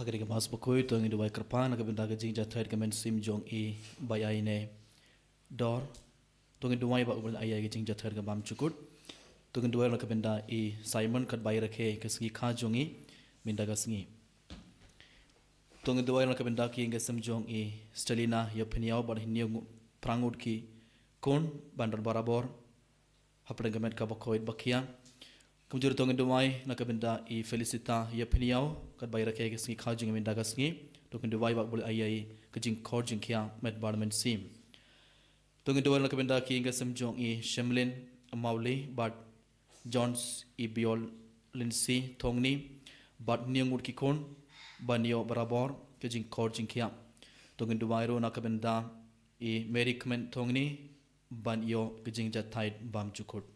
Hagari ke mas pokoi tu ngi duai kerpan ke benda ke jing jathai ke men sim jong I bayai ne dor tu ngi duai ba ubal ayai ke jing jathai ke bam cukut tu ngi duai ke benda I Simon kat bai rakhe ke sngi kha jongi minda ke sngi tu ngi duai ke benda ki nge sim jong I Stelina ya phniau bar hinniu prangut ki kon bandar barabor hapre ke met ka pokoi bakia Kumjur tong duai nak benda I Felicita ya phniau kat bai rakhe ke sngi kha jing minda ka sngi tu ngi duai ba bul ayai ke jing khor jing kya met bar men sim tu ngi duai nak benda ki nge sim jong I Shemlin Mauli but Jones I Biol Lindsay Thongni but niangut ki kon banio barabor ke jing khor jing kya tu ngi duai ro nak benda I Mary Kmen Thongni banio ke jing jathai bam chukut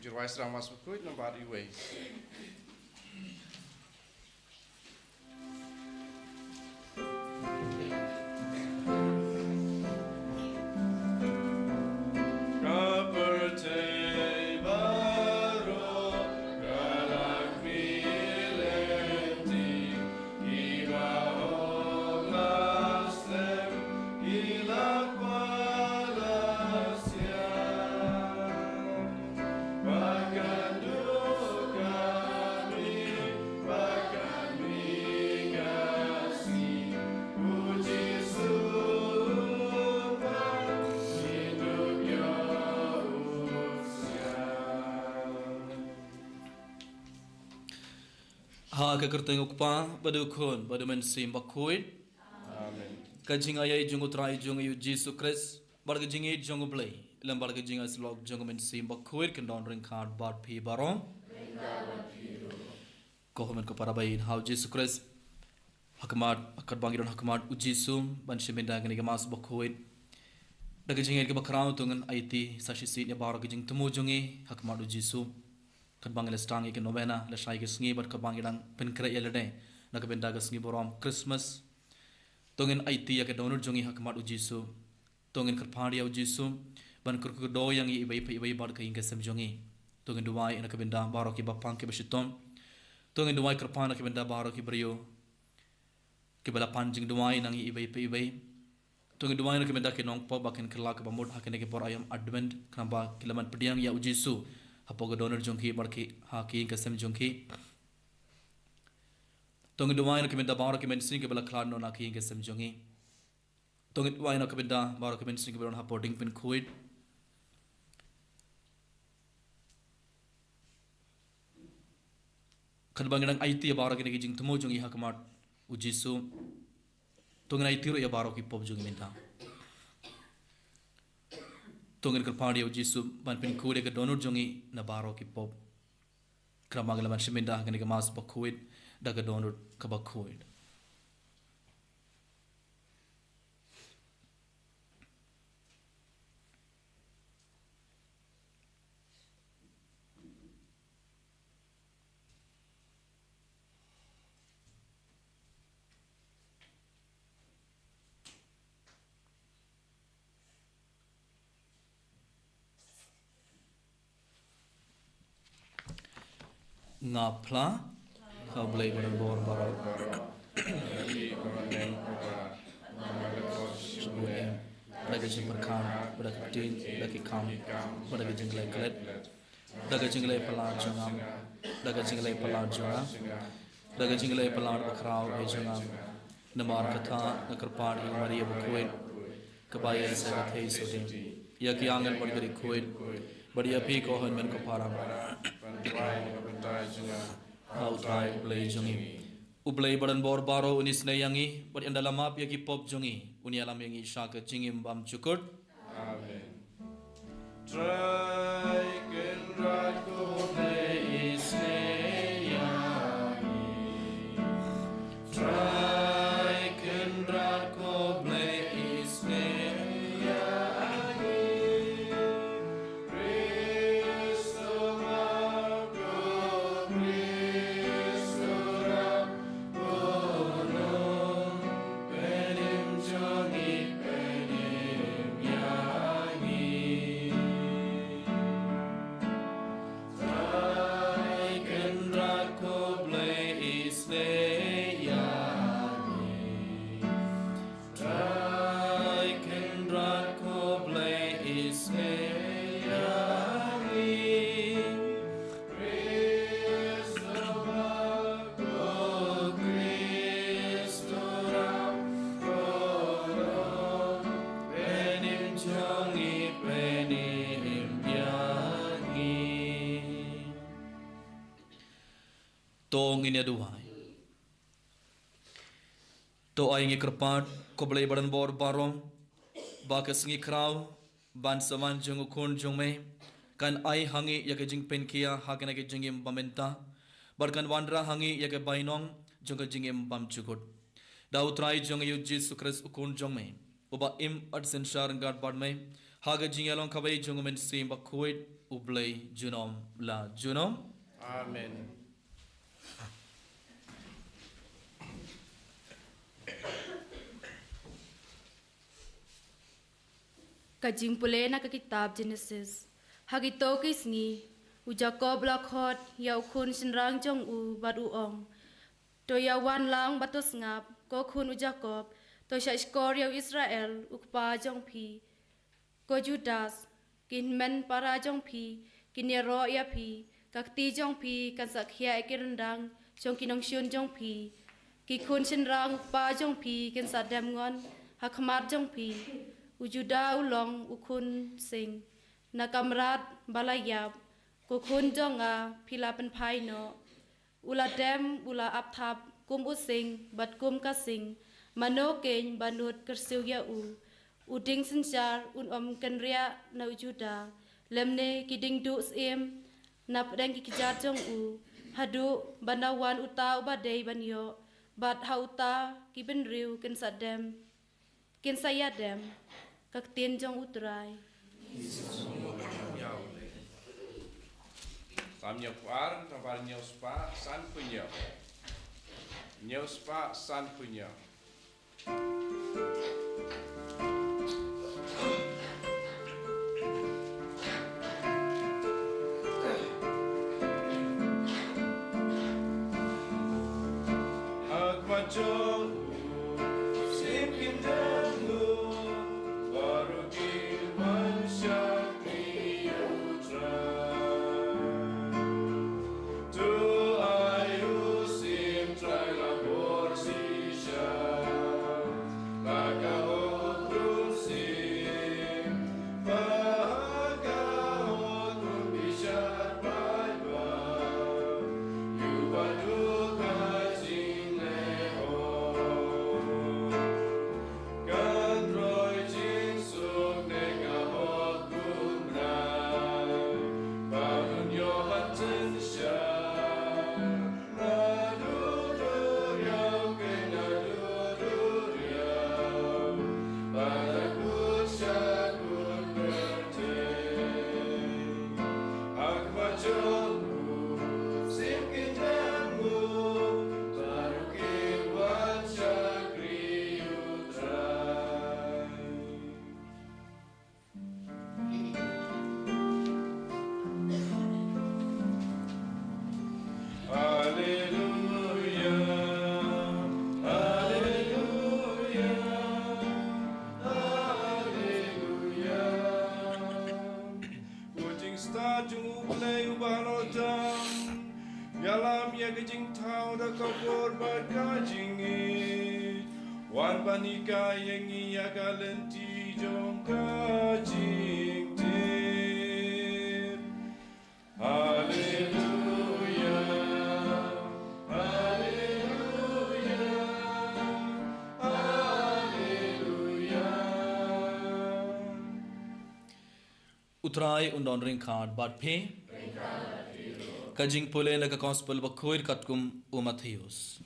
Jurwai serang masuk kuit nampak iwe. Ha ke kerteng ukpa badu khun badu men sim bakuit Amen. kajing ayai jungu trai jungu yu Jesus Christ bar ke jingi jungu blai lam bar ke jinga slok jungu men sim bakuit ke don ring card bar phi barong ko men ko parabai how Jesus Christ hakmat akat bangi don hakmat uji sum ban shimenda ke mas bakuit daga jingi ke bakrau tungan IT sashi sit ne bar ke jing temu jungi hakmat uji sum kan bangil stang ke novena la shai ke sngi bat ka bangirang pen kra yelade na ka benda ga sngi borom Christmas tongin IT ya ke donor jongi hakmat ujisu tongin karpadi ya ujisu ban kur ku do yang I ibai bar ka inga sem jongi tongin duai na ka benda baro ki bapang ke beshitom tongin duai karpana ke benda baro ki brio ke bala panjing duai nang ibai tongin duai na ka benda ke nong po bakin kala ka bamud hakene ke por ayam advent kanaba kilaman pediang ya ujisu Hapoga donor jongki barki haki kasem jongki Tongi duwaina kemenda baro kemen sing ke bala klan no naki kasem jongi Tongi duwaina kemenda baro kemen sing ke bala hapoting pin kuit Kan banginang IT ya baro kene jing temo jongi hakmat ujisu Tongi IT ro ya baro ki pop jongi minta Tongin kerpadi ujisu ban pin kude ke donor jongi na baro ki pop kramagala man shiminda ngene ke mas bakuit daga donor ka bakuit ngapla kau boleh berbor barang Daga jimperkan, daga tin, daga kam, daga jinglai klet, daga jinglai pelar jongam, daga jinglai pelar jongam, daga jinglai pelar bakrau jongam, namar kata nakarpad yang Maria bukuin, kebayan saya thei sotim, ya kiangan berdiri kuin, beri api kohon men keparam, hau trai ublai jongi. Ublai badan bor baro unis ne yangi bad anda lama pia ki pop jongi uni alam yangi shaka jingim bam cukur Amen. Try can right go play is yangi. Try can right go play is yangi. Cristo Marco Cristo tong ini duhai to ai ngi kerpat ko blai badan bor barong ba ke singi krau ban saman jung ukun jung me kan ai hangi ya ke jing pen kia ha ke na ke jing im bamenta barkan wandra hangi ya ke bainong jung ke jing im bam chukut da utrai jung yu Jesus Christ ukun jung me uba im at sensar gad bad me ha ke jing along khabai jung men sim ba khuit ublai junom la junom Amen. Kajing pule na ka kitab Genesis. Hagito kisngi u Jacob lakhot ya ukun sinrang jong u bad u ong. To ya wan lang batos ngap ko kun u Jacob to sha skor ya Israel ukpa jong pi. Ko Judas kin men para jong pi kin ya ro ya pi kakti jong pi kan sakhya ekirndang jong kinong syun jong pi. Ki kun sinrang ukpa jong pi kin sadam ngon hakmat jong pi. Ujuda ulong ukun sing nakamrat balayap kukun jonga pila pen pai no ula dem ula apthap kum using bat kum kasing mano ken banut kersiu ya uding sinchar om kenria na ujuda lemne kiding du sim nap deng kijat jong hadu banawan uta ubadei banyo bat hauta kiben riu ken sadem ken sayadem các tiên trong utrai Sam nhiều par, trabalho nhiều spa, san punyo. Nhiều spa, san punyo. Agmajon, simkin dalu. Wan panika yang ia galenti jong kajing tir. Haleluya, haleluya, haleluya. Utrai undon ring card bat phe kajing pole na ka gospel ba khoir katkum u Matthews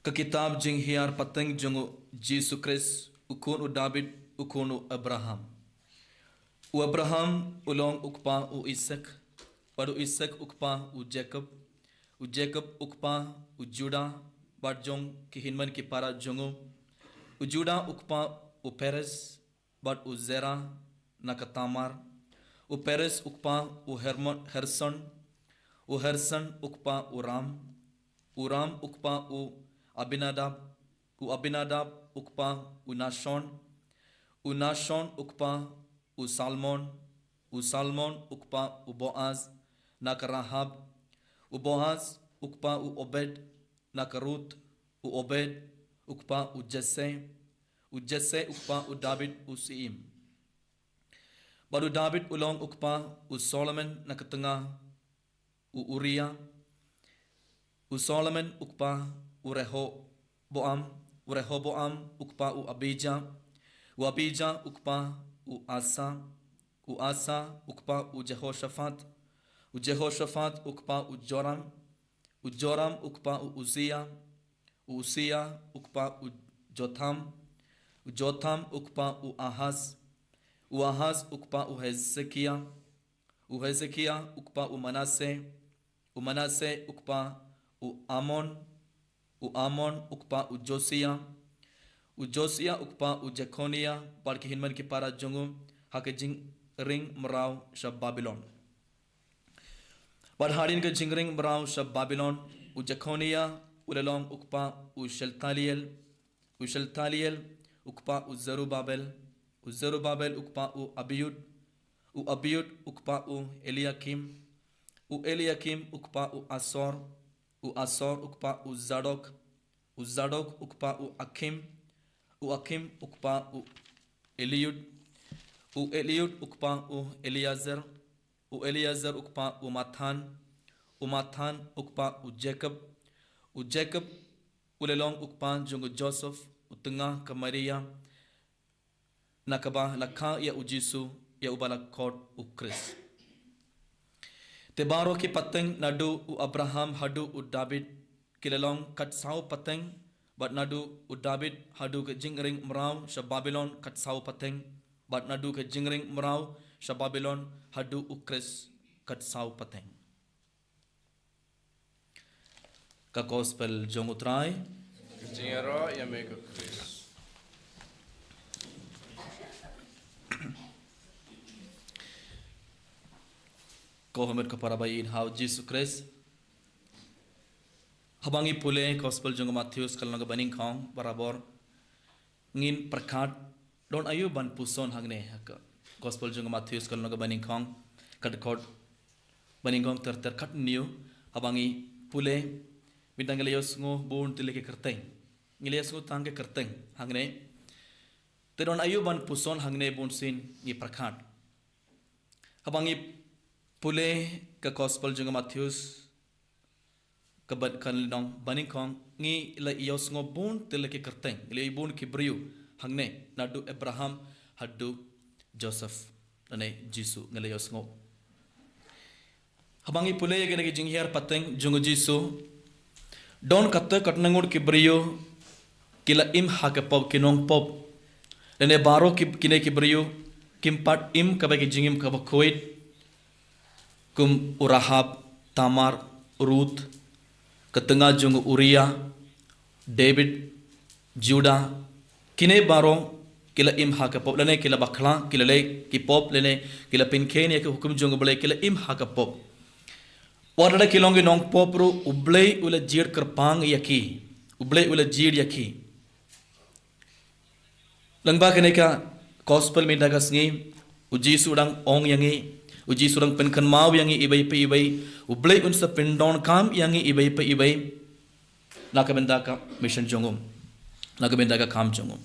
ka kitab jing hiar pateng jungu Jesus Christ ukun u David ukun u Abraham ulong ukpa u Isaac padu Isaac ukpa u Jacob ukpa u Judah Barjong ki hinman ki para jungu ujuda ukpa u Perez bad u Zera nakatamar u Perez ukpa u Herson ukpa u Ram ukpa u Abinadab ukpa u Nashon ukpa u Salmon ukpa u Boaz nakarahab u Boaz ukpa u Obed nakarut u Obed ukpa u Jesse u Jesse ukpa u David u Siim. Baru David ulong ukpa u Solomon na ketengah u Uriah. U Solomon ukpa u Rehoboam ukpa u Abijah. U Abijah ukpa u Asa. U Asa ukpa u Jehoshaphat. U Jehoshaphat ukpa u Joram. U Joram ukpa u Uzziah. U Uzziah ukpa u Jotham. U Jotham ukpa u Ahaz. U Ahaz ukpa u Hezekiah. U Hezekiah ukpa u Manasseh. U Manasseh ukpa u Amon. U Amon ukpa u Josiah. U Josiah ukpa u Jeconiah. Bar kihinman ki para jongu hake jing ring merau shab Babylon. Bar harin ke jing ring merau shab Babylon. U Jeconiah ulalong ukpa u Sheltaliel. U Sheltaliel ukpa u Zerubbabel. U Zerubbabel ukpa u Abiud. U Abiud ukpa u Eliakim. U Eliakim ukpa u Asor. U Asor ukpa u Zadok. U Zadok ukpa u Akim. U Akim ukpa u Eliud. U Eliud ukpa u Eliezer. U Eliezer ukpa u Mathan. U Mathan ukpa u Jacob. U Jacob ulalong ukpa jungu Joseph. U tengah ke Maria. Nakaba lakha ya u Jisu ya ubalakot u Chris. Te baro ki pateng nadu u Abraham hadu u David kilalong kat sau pateng bat nadu u David hadu ke jingring merau sha Babylon kat sau pateng bat nadu ke jingring merau sha Babylon hadu u Chris kat sau pateng. Ka gospel jong utrai Jingero ya me ko Chris. Ko homer ka para bayin how Jesus Christ habangi pule gospel jong Matthews kalnga baning khong barabor ngin prakat don ayu ban puson hangne hak gospel jong Matthews kalnga baning khong kad kod baning khong ter kat new habangi pule bidang leyos ngo bon tile ke kerteng ngileyos ngo tang ke kerteng hangne te don ayu ban puson hangne bon sin ni prakat habangi pule ke gospel jong Matthews kabat kan lidong baning kong ngi la ios ngo bon tele ke kerteng le ibun ki briu hangne nadu Abraham hadu Joseph ane Jisu ngale ios ngo habangi pule ye gene jing hiar pateng jong Jisu don katte katnangur ki briu kila im hake pop kinong pop lene baro ki kine ki briu kimpat im kabagi jingim kabakoid kum Urahab Tamar Ruth ketengah jung Uriah David Judah kine baro kila im hakapop lene kila bakla kila le ki pop lene kila pinken ya ke hukum jung bele kila im hakapop wadada kilongi nong popru ublei ula jir kerpang yaki ublei ula jir yaki langba kene ka gospel me dagas ngi uji sudang ong yangi uji surang penkan mau yangi ibai pe ibai ublei unsa pendon kam yangi ibai pe ibai nakabenda ka mission jongum nakabenda ka kam jongum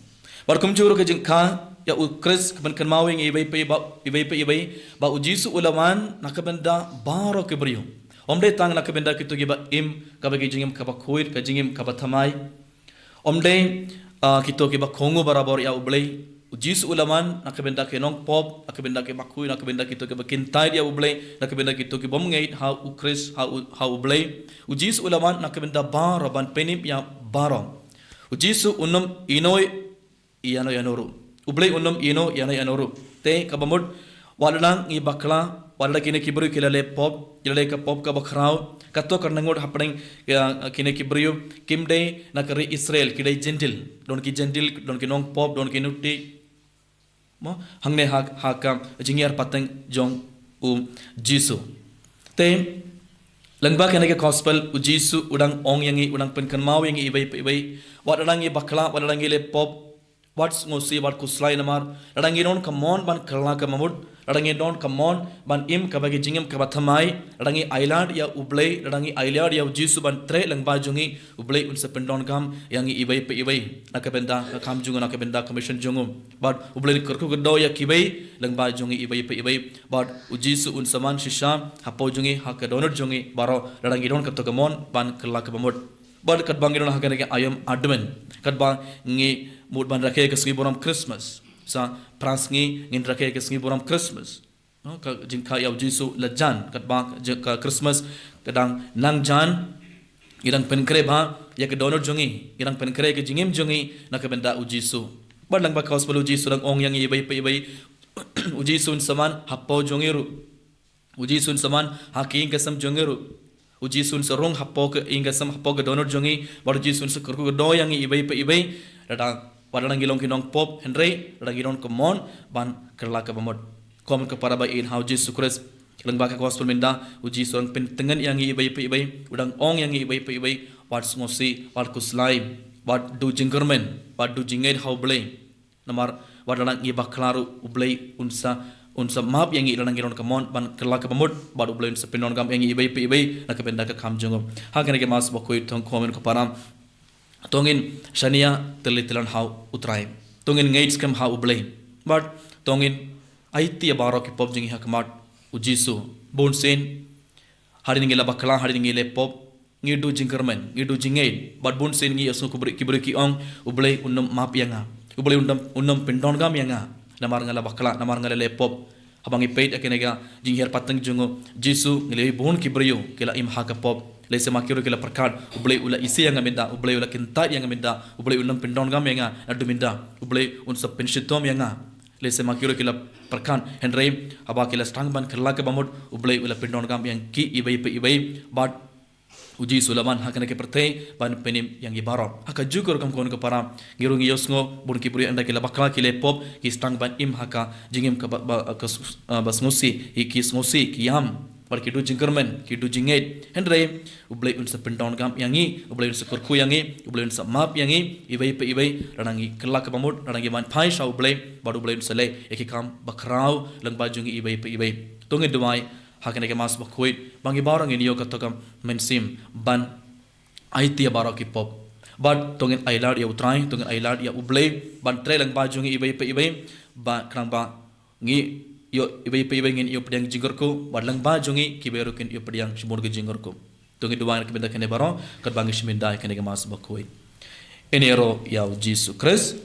barkum juru ke jingka ya u Chris penkan mau yangi ibai pe ibai ba uji su ulaman nakabenda baro ke brio omde tang nakabenda kitu giba im kabagi jingim kaba khuir ka jingim kaba thamai omde kitu giba khongu barabor ya ublei Jis ulaman nakabenda ke nong pop nakabenda ke bakui nakabenda kitu ke bakintai dia ublei nakabenda kitu ke bomngait how u Chris how ublei ujis ulaman nakabenda bar ban penim ya barong ujisu unum inoi iano yanoru ublei unum ino yana yanoru te kabamud walang i bakla wala kine kibru kilale pop kilale ka pop ka bakrau kato karnangod happening kine kibru kimde nakari Israel kidai gentil don ki nong pop don ki nutti mo hangne hakam jingyar pateng jong Jisu te langba kene ke gospel u Jisu udang ong yangi udang penkan mau yangi ibai wadang i bakla wadang i le pop what's ngosi wat kuslai namar ladang inon kamon ban kalna ka mamud Rangi don kamon ban im kabagi jingem kabathamai rangi island ya ublei rangi island ya jisu ban tre langba jungi ublei unsa pendon kam yang ibai pe ibai nakabenda kam jungu nakabenda commission jungu but ublei kerku gedo ya kibai langba jungi ibai pe ibai but ujisu unsaman shisha hapo jungi hakadonor jungi baro rangi don katogamon ban kelak bamut but kat bangidon hakanege ayam admen kat bang ngi mud ban rakhe ke sgi boram Christmas sa prasngi ngin rakhe ke sgi boram Christmas ka jingka ya jisu lajan kat bang ka Christmas kadang nangjan irang penkre ba ya ke donor jongi irang penkre ke jingim jongi nakabenda ujisu badlang ba kaus pelu ujisu rang ong yang ibai pe ibai ujisun saman hapo jongiru ujisun saman haking kesam jongiru ujisun serong hapo ke ingasam hapo ke donor jongi bar ujisun sekurku do yang ibai pe ibai radang padang gilong kinong pop henry radang gilong kemon ban kerla ke bamod kom ke para ba in hauji sukres lang ba ka gospel minda uji sorang pentengan yang ibai pe ibai udang ong yang ibai pe ibai wat ngosi wat kuslai wat du jingkermen wat du jinged haublei namar wat lang i baklaru ublei unsa map yang i lang giron kemon ban kerla ke bamod bat ublei unsa penon gam yang ibai pe ibai nak benda ka kam jongom ha kana ke mas bokoi tong komen ko param tongin shania telitilan hau utrai tongin ngaits kam hau ublei but tongin aiti abaro ki pop jingi hakmat ujisu bonsen hari ngila bakla hari ngile pop ngidu jingkermen ngidu jingaid but bonsen ngi asu kubri ki ong ublei unnam map yanga ublei unnam pendon gam yanga namar ngala bakla namar ngala le pop abangi peit akenega jingher patang jungo jisu ngile bon kibriyo kila im haka pop lese makiru kila perkat ublei ula isi yang minda ublei ula kintat yang minda ublei unnam pendon gam yanga adu minda ublei unsa penshitom yanga lese makiru kila perkan henry aba kila stang ban kerla ke bamud ublei ula pendon gam yang ki ibai pe ibai but uji sulaman hakana ke pertai ban penim yang ibarat haka jukur kam kon ke para ngirung yosngo bun ki puri anda kila bakla kila pop ki stang ban im haka jingim ke bas ngosi ki ngosi ki yam par ki du jingkermen ki du jinget henry ublei unsa pendon gam yangi ublei unsa kurku yangi ublei unsa map yangi ibai pe ibai ranangi kerla ke bamud ranangi man phai sha ublei badu ublei unsa le eki kam bakrau lang bajungi ibai pe ibai tongin dumai hakane ke mas bakhoi bangi barang ini yo katokam mensim ban aitia baro ki pop but tongin ailad ya utrai tongin ailad ya ublei ban trelang bajungi ibai pe ibai ba krang ba ngi yo ibai pe ibai ngin yo pedang jingorku badlang bajungi kiberu kin yo pedang shimur ke jingorku tongin duang ke benda kene baro kat bangi shiminda kene ke mas bakhoi enero ya Jesus Christ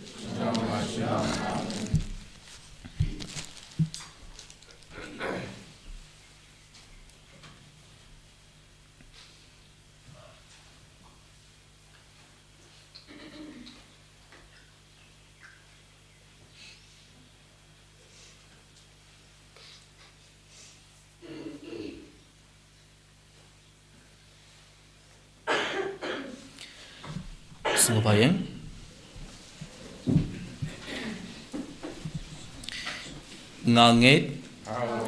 sungguh bayang ngangit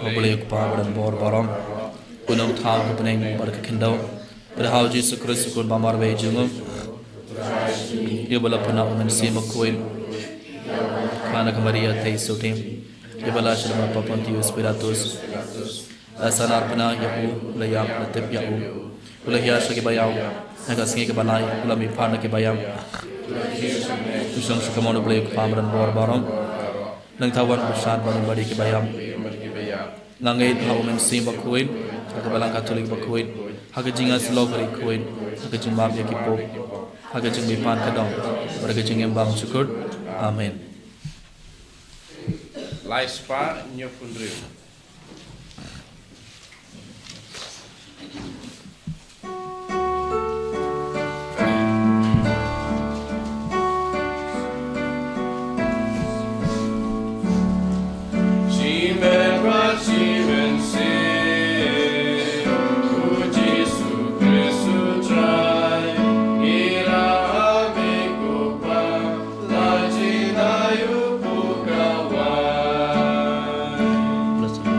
boleh kupa dan bor barang kunang thau ku peneng bar ka kendau pada hau Jesus Kristus kun bamar be jungum ia bala puna men si makoin kana kamaria tei sotim ia bala shalama papontius spiritus asanar puna yahu layak natip yahu ulahya sagi bayau naga singi ke balai ulami phana ke bayam usang sukamon boleh pamran bor barang nang tawan besar barang badi ke bayam nangait hau men sim bakuin ka balang katolik bakuin haga jinga slog ri kuin haga jingmam ya kipo haga jing mi pan kadong haga jing embang syukur amen Laispa nyopundriu Blessed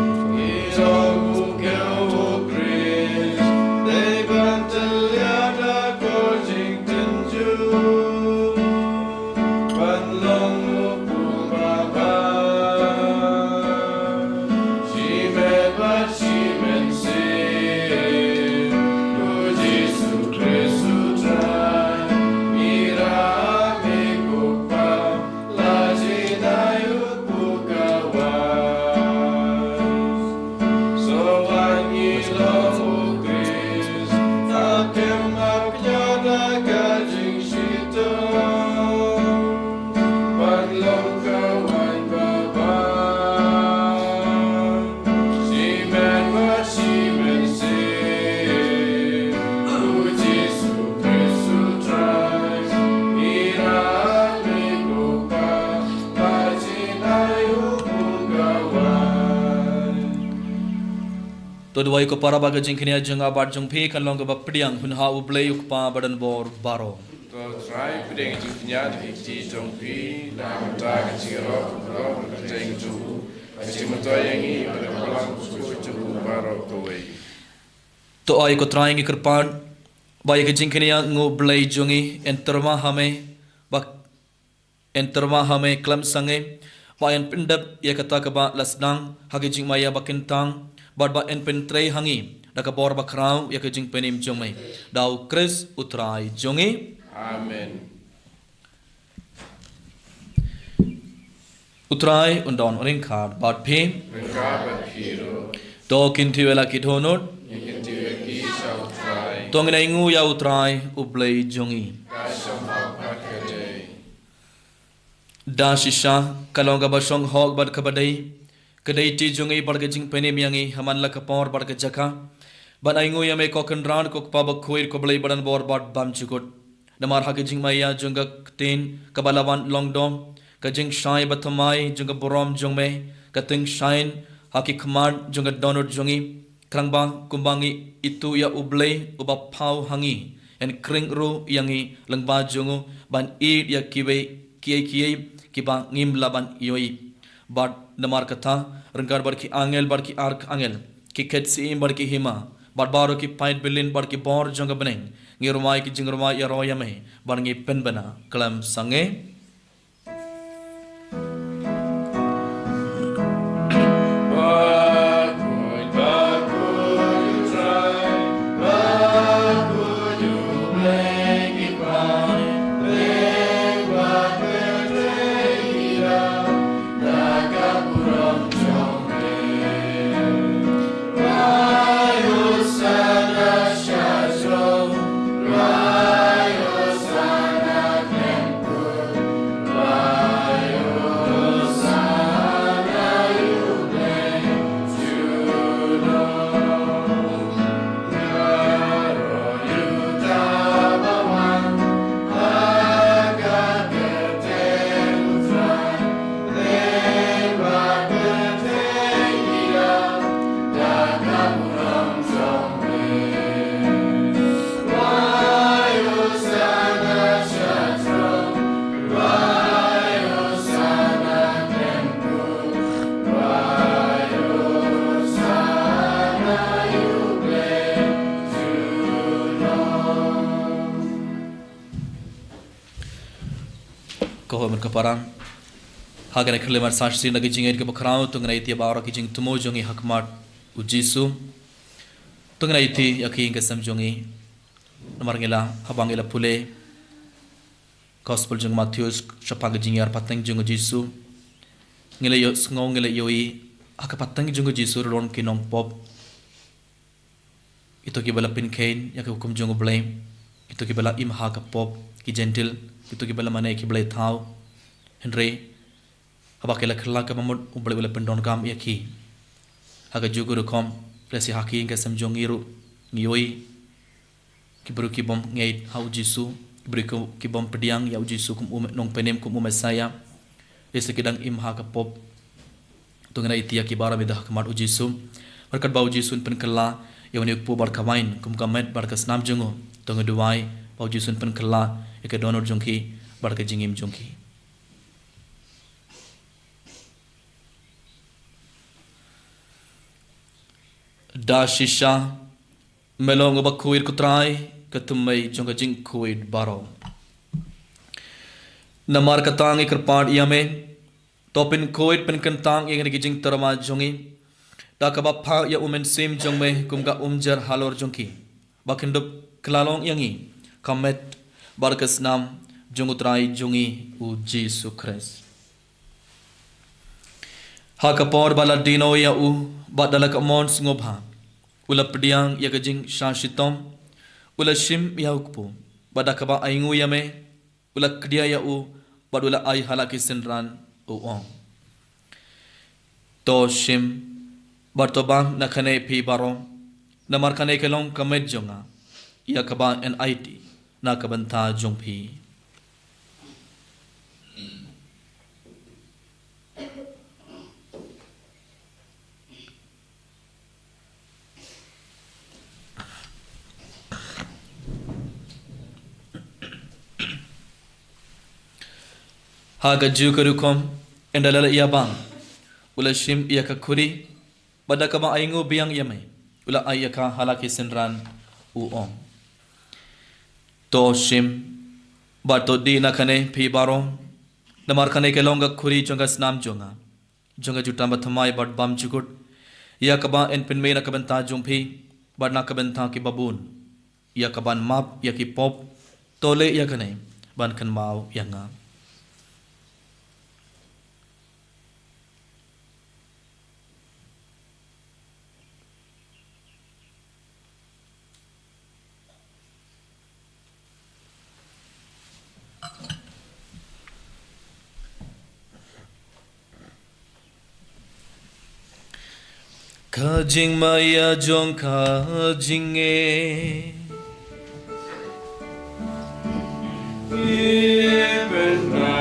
to duai ko para baga jing kini jeng abat jong phi kan long ka bapdiang hun ha ublei uk pa badan bor baro to try pideng jingnya di jongpi na mata keciro ro kecing ju kecing mata yang ini pada malam suku baro koi to ai ko trying kerpan bai ka jing kini ngo blei jongi enterma hame bak enterma hame klam sange wayan pindap ya kata ka ba lasnang hagi jing maya bakintang bad ba en pen trei hangi da ka bor bakrau ya ka jing penim jongmai dau kris utrai jongi amen utrai undon ring khar bad phe Mengapa hero to kinti wela kithonot ingin diweki sau try tong na ingu ya utrai ublei jongi kasam apa kedai da shisha kalonga ba song hog bad kabadai kadai ti jongi barga jing penim yangi haman la kapor barga jaka ban aingu ya me ko kanran ko pa ba khoir ko blei badan bor bad bam chukot namar hagi jing maya jonga tin kabalawan longdom ka jing shai bathamai jonga borom jongme ka ting shain haki khman jonga donot jongi krangba kumbangi itu ya ublei uba phau hangi en kring ru yangi langba jongu ban i ya kiwe kiai kiba ngim laban yoi bad namar katha rangkar barki angel barki ark angel ki ketsi barki hima bad baro ki pint billion barki bor jonga beneng ngirumai ki jingrumai ya roya me barngi pen bana kalam sange ko mer kaparan hagane khlemar sashi nagi jingait ke bakrao tungnai ti bawra ki jing tumo jongi hakmat ujisu tungnai ti yaki ke samjongi namar ngela habangela pule gospel jong Matthews chapag jingyar pateng jong jisu ngela yo ngau ngela yoi akapateng jong jisu ron kinong pop ito ki bala pin kain yak hukum jong blame ito ki bala im ha ka pop ki gentle ito ki bala mane ki blai thau henry abakela khla ka mamud uble bala pendon kam yakhi haga juguru kom plesi haki ka samjong iru ngiyoi ki bru ki bom ngei hau jisu bru ki bom pediang ya jisu kum nong penem kum saya ese kidang im ha ka pop tungena itia ki bara medah kamat jisu berkat bau jisu pen kala yoni pu bar kawain kum kamet bar ka snam jongo tunga duai bau jisu pen kala eke donor jongki bar ka jingim jongki da shisha melong ba kuir kutrai katumai jonga jing kuid baro namar katang ikrpad yame topin kuid pen kentang ingin jing tarama jongi da ka ba pha ya umen sim jongme kumga umjar halor jongki bakindup klalong yangi kamet barkas nam jongutrai jongi u Jesu Christ hakapor bala dino ya u badala ka mons ngobha ula pediang ya gajing shashitom ula shim ya ukpo badaka ba aingu ya me ula kdia ya u badula ai halaki senran u ong to shim bartobam nakhane phi baro namar khane kelong kamet jonga ya kaba NIT na kabanta jongphi Haga jukarukom endalala iya bang. Ula shim iya kakuri pada kama aingu biang yamai. Ula ayaka halaki senran uong. To shim bato di nakane pi baro namar kane ke longa kuri jonga snam jonga. Jonga jutamba thamai bat bam jukut. Iya kaba en pin me nakabenta jumpi bat nakabenta ki babun. Iya kaban map iya ki pop tole iya kane ban kan mau yanga. Kajing maya jong kajing Ibena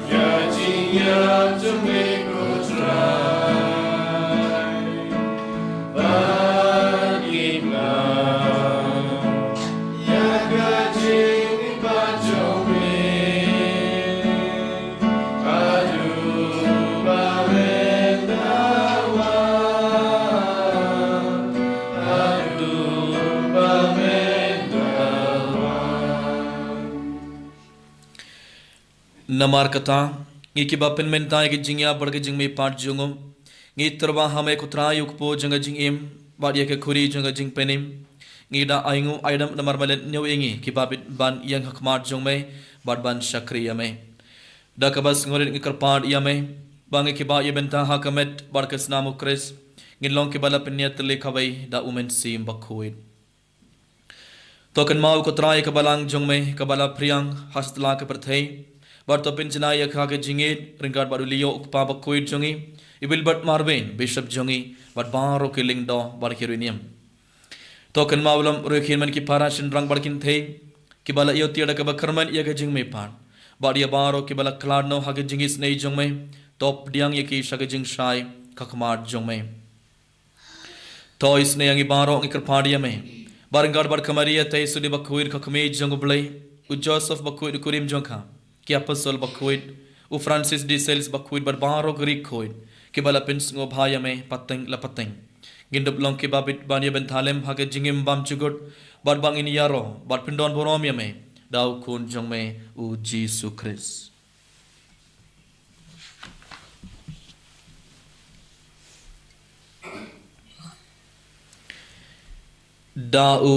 ya jing ya jome ko try Bagina ya kajing ba jome Adu ba mendawa Adu ba Namar kata ngi ki bapin menta ki jingya bar ki jing me pat jungum ngi terba hame kutra yuk po janga jing im bad ye ke khuri janga jing penim ngi da aingu aidam namar malen nyu ingi ki bapit ban yang hakmat jung me bad ban shakri yame da kabas ngorit ngi karpad yame bangi ki ba ye benta hakamet bar kas namu kris ngi long ki bala pinyat le khabai da umen sim bakhuit token mau kutra ye kabalang jung me kabala priang hastla ke perthei Barto pinchana ya kha ke jingit ringkat baru liyo ukpa bakuit jongi ibil bat marben bishop jongi bat baro ke lingdo bar kirinium token maulam rekhin man ki parashin rang barkin thei ki bala yo tiada ka bakarman ya ke jing me pan bar ya baro ki bala kladno ha ke jingis nei jong me top diang ye ki shage jing shai kakmar jong me tois ne yangi baro ngi karpadia me baringkat bar kamaria tei sudi bakuit kakme jong blai u Joseph bakuit kurim jongka ki apostle bakuit u Francis de Sales bakuit bar baro Greek kuit ki bala pins ngo bhaya me pateng la pateng gindup long ki babit banya benthalem hage jingim bam chugut bar bangin yaro bar pindon borom yame dau kun jong me u Jesus Christ dau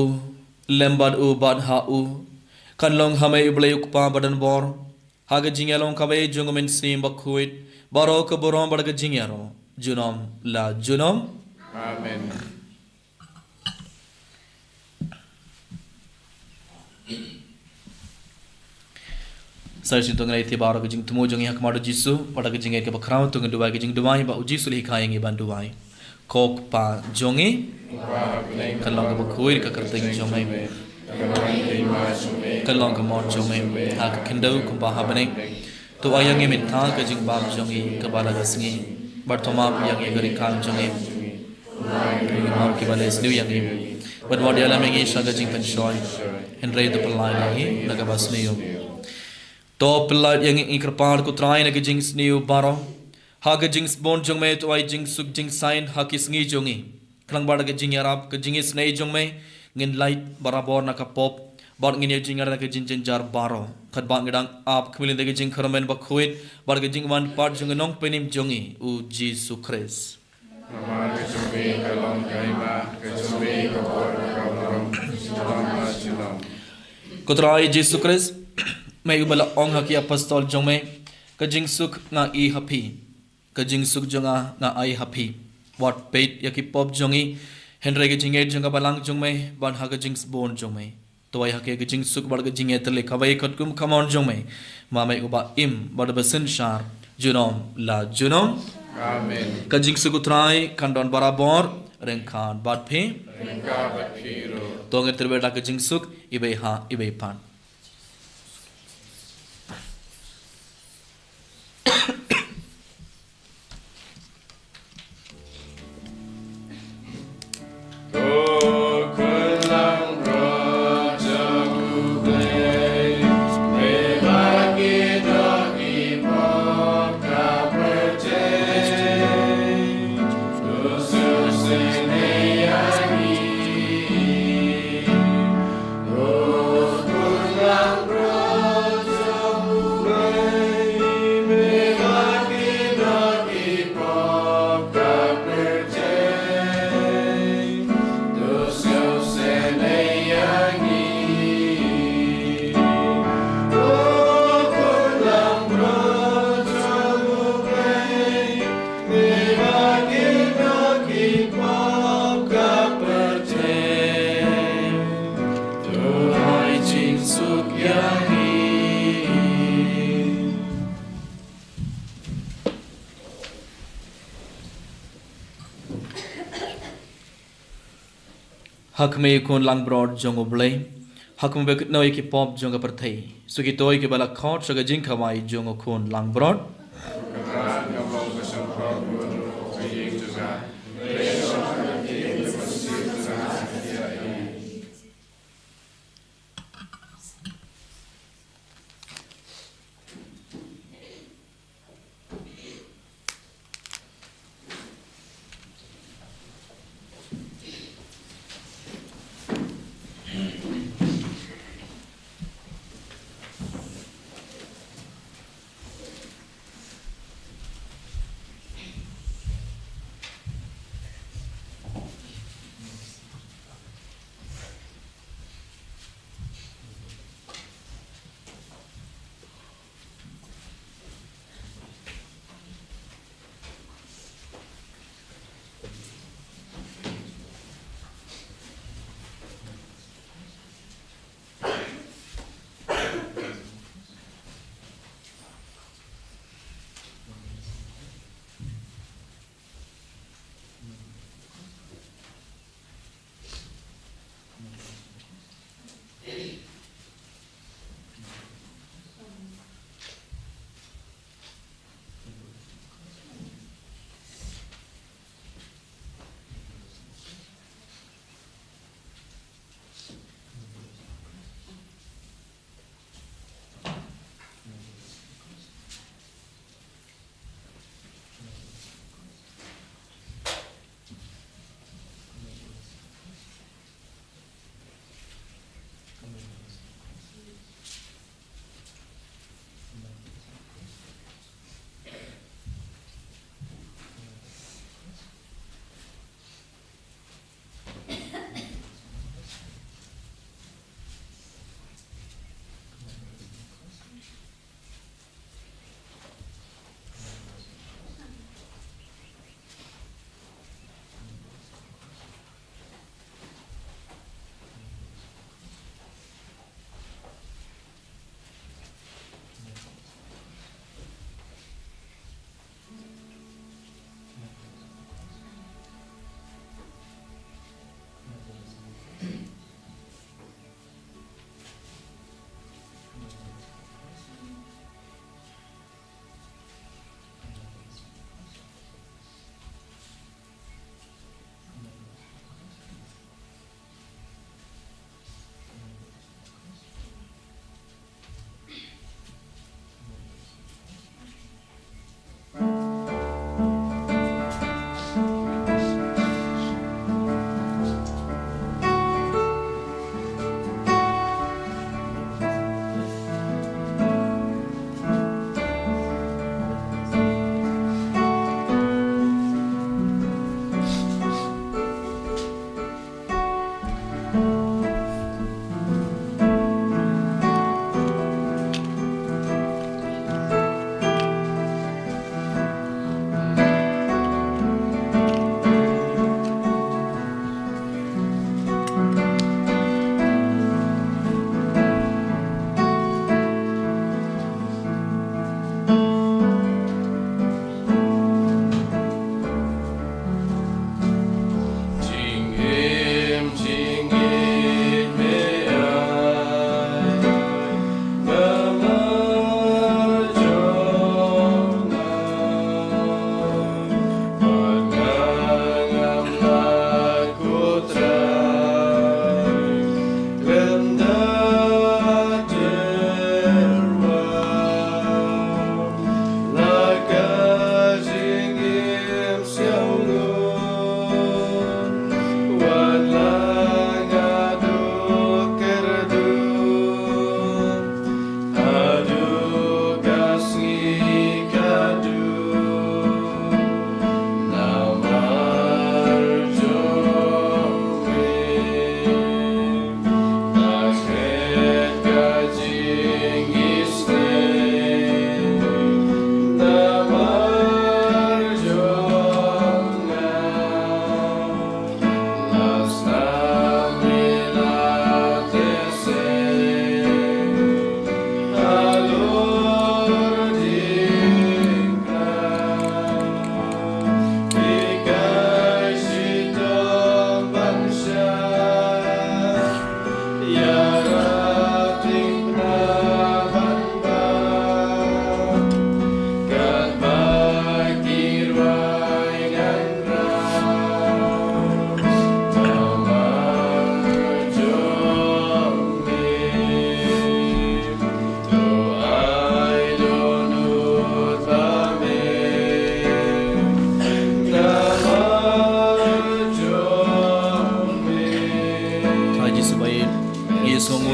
lembad u bad ha u kan long hame iblay ukpa badan bor haga jingalong kabe jungumin sim bakuit baro ke borom badaga jingaro junom la junom Amen Sarsin tong ngai baro ke jing tumo jong yak madu jisu badaga jingai ke bakrao tong duwai ke jing duwai ba uji suli khayengi ban duwai kok pa jongi kan long ke bakuit ka kerteng jomai kalong ke mon jome ha ke kendau kum ba habane to ayang ye min tha ke jing bam jongi ke bala gasngi bartoma yang ye gari kan jongi mam ki bale snu yang ye but what yala mengi shaga jing pen shoy and ray the palai ni naga basniyo to palai yang ikrpar ku trai na ke jing sniyo baro ha ke jing bon jong me to ai jing suk jing sign ha ki sngi jongi klang bar ke jing yarap ke jing snei jong me ngin light barabor na ka pop bar ngin ye jing ara ke jing jar baro khat bang gedang ap khmilin de ke jing kharamen ba khuit bar ke jing wan part jong nong penim jongi u Jesus Christ Namar ke jome kalong kaima ke jome ko bor ka borom shalom kotrai Jesus Christ mai ubala ong haki apostol jong me ke jing suk nga I happy ke jing suk jonga nga ai happy what pait yaki pop jongi Henry ke jing jonga balang jong me ban ha ke jing bon jong me to ai hake ke jing suk bar ke jing etle kawai kot kum kamon jong me ma mai uba im bar besen shar junom la junom Amen ke jing suk utrai kandon barabor reng khan bat phe Rengka bat phiro to nge terbeda ke jing suk ibe ha ibe pan Kulang roja kublai, bebagi hak me kun lang broad jong oblay hak me bekut noi ki pop jong per thei su ki toy ki bala khot sa ga jing khawai jong kun lang broad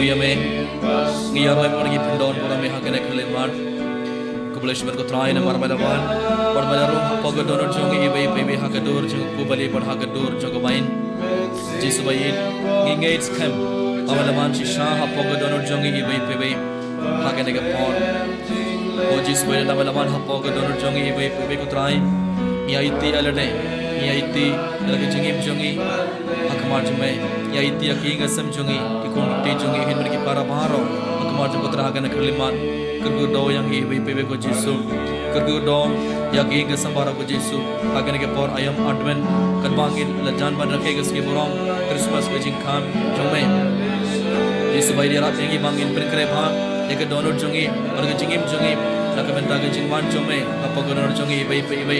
yame ngiya roy por gi pendon por me hakene khleman kubuleshmer ko trai na marmalawan por malarum hapogo donor jong ibe ibe hakadur jong kubali por hakadur jong bain jisu bain ngingates kam amalaman shisha hapogo donor jong ibe ibe hakene ke por o jisu bain na amalaman hapogo donor jong ibe ibe ko trai ya iti alade ya iti alage jingim jongi hakmar jume ya iti aking asam jongi ikon te jongi hin mer ki para baro hakmar jum putra hakene khliman kergu do yang ibe ibe ko jisu kergu do ya king asam bara ko jisu hakene ke por ayam advent kan bangin lajan ban rakhe gas ki borong christmas bejing kham jome jisu bai dia rat yang bangin berkre bha ek donor jongi berge jingim jongi nakabenta ke jingwan jome apa donor jongi ibe ibe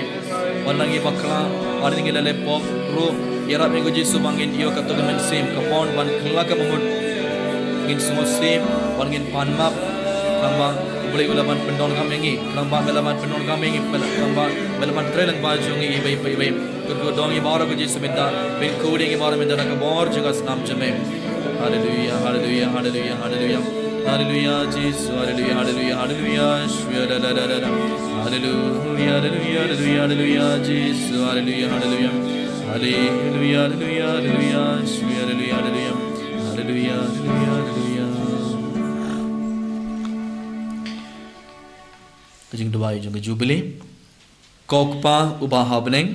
walangi bakla arning lele pop ro yara mego jisu bangin iyo katogamen sim kapon ban khla ka mamut ngin sumo sim bangin panmap kamba boleh ulaman pendon kamengi kamba melaman pendon kamengi kamba melaman trelang bajongi ibai ibai kurgo dong ibara ko jisu minta ben coding ibara minta ka bor jaga nam jame hallelujah hallelujah hallelujah hallelujah hallelujah jisu hallelujah hallelujah hallelujah shwala la la la hallelujah hallelujah hallelujah hallelujah jisu hallelujah hallelujah hallelujah hallelujah hallelujah shwala hallelujah hallelujah hallelujah hallelujah kajing dua jong jubilee kokpa ubah habneng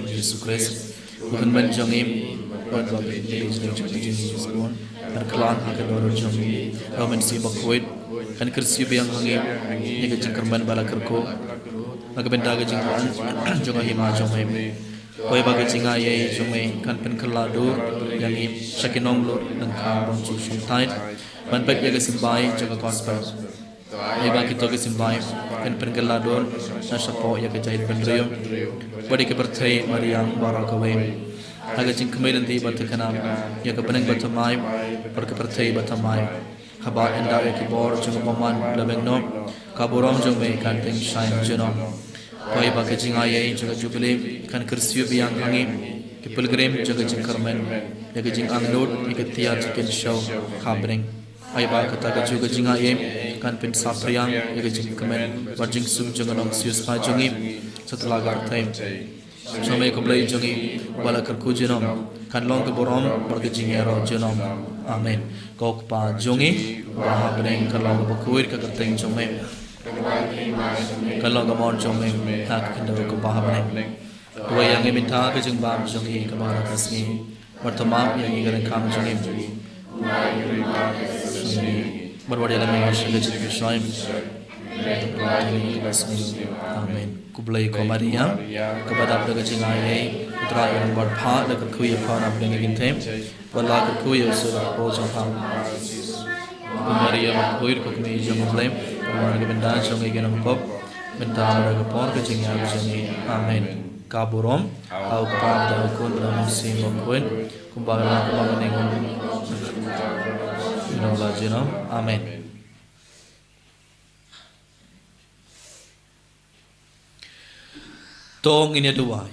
Yesus Kristus bukan menjongim bukan bagi Yesus pun berkelan akan orang jongi Roman si bakuit kan kersi biang hangim ni kejeng kerman bala kerko nak benda kejeng jonga hima jongim koi bagi jinga ye jongme kan pen keladu yang im sakinong lo nangka bangju sungtai ban baik jaga simbai jaga gospel ye bagi to ke simbai kan pen keladu na sapo ya ke jahit pendrio bodi ke berthai mariam barakawe aga jing kemailan di batakana ya ke peneng batamai per ke berthai batamai khaba enda ya ke bor jung paman labeng no kaborong jung me kan teng shine jeno koi bagi jinga ye jaga jubilee kan kersiu biang hangi ke pilgrim jaga jing karmen ya ke jing anglot ya ke tiar chicken show khabring ai ba kata ke juga jinga ye kan pin sapriang ya ke jing kemen barjing sum jaga nong sius pa jungi setelah garthaim samai ko blai jungi bala kerku jenom kan long ke borom barke jingero jenom amen kok pa jungi ba breng kalong ko kuir ka garthaim jome kalau gamon jome tak kendo ko ba breng dua yang minta ke jing bam jungi ka ba kasni bertemam yang ingin kam jungi berwadi dalam masyarakat jing shaim amen kublai ko maria kepada pada jingai putra yang berpha dekat kuy pha na dengan gintem wala ke kuy so roja pha maria kuy ko me jam flame mana ke benda jong gen pop benda ke por ke jingai jingai amen kaburom au pa da ko na sim ko kumbala ko menengon inola jeno amen tong ini dua.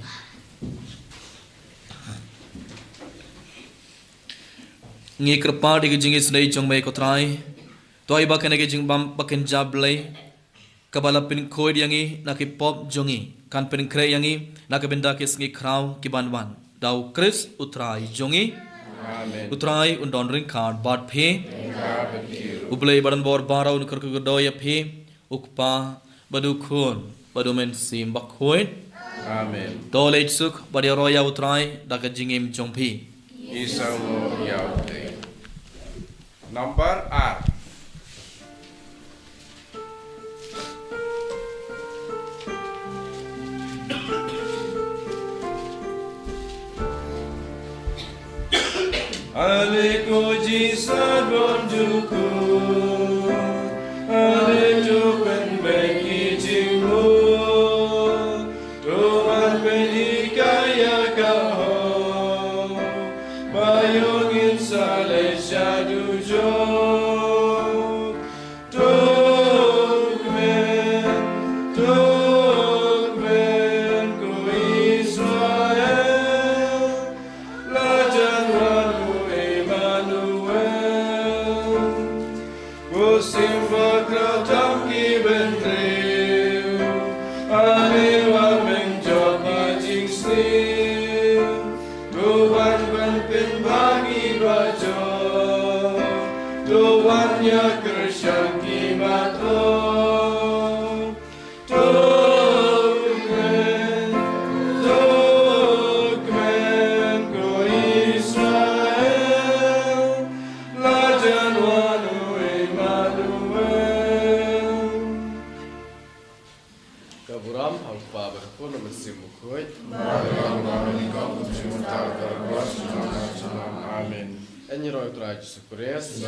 Ngi kerpa di jing isnai jong mai kotrai. Toy bakan ke jing bam bakan jablai. Kabala pin koi yangi nak pop jongi. Kan pin kre yangi nak benda ke sngi kraw ki banwan. Dau Chris utrai jongi. Utrai undon ring card bad phe. Ublai badan bor barau nuker ke doya phe. Ukpa badu khun badu men sim bakhoit. Amen. Dolej suk badi roya utrai dak jingim jongpi. Isamo yaute. Number R. Aleko jisa bonjuku. Alejo pen beki jingu. Israel, Alewa menjadi jingsi Tuhan penting bagi raja Tuhannya kersyaki mata Tukmen ko Israel Lajan wanu Emmanuel Kaburam alfa berpun mesimukoi Amin. En je rooit raadje se kures.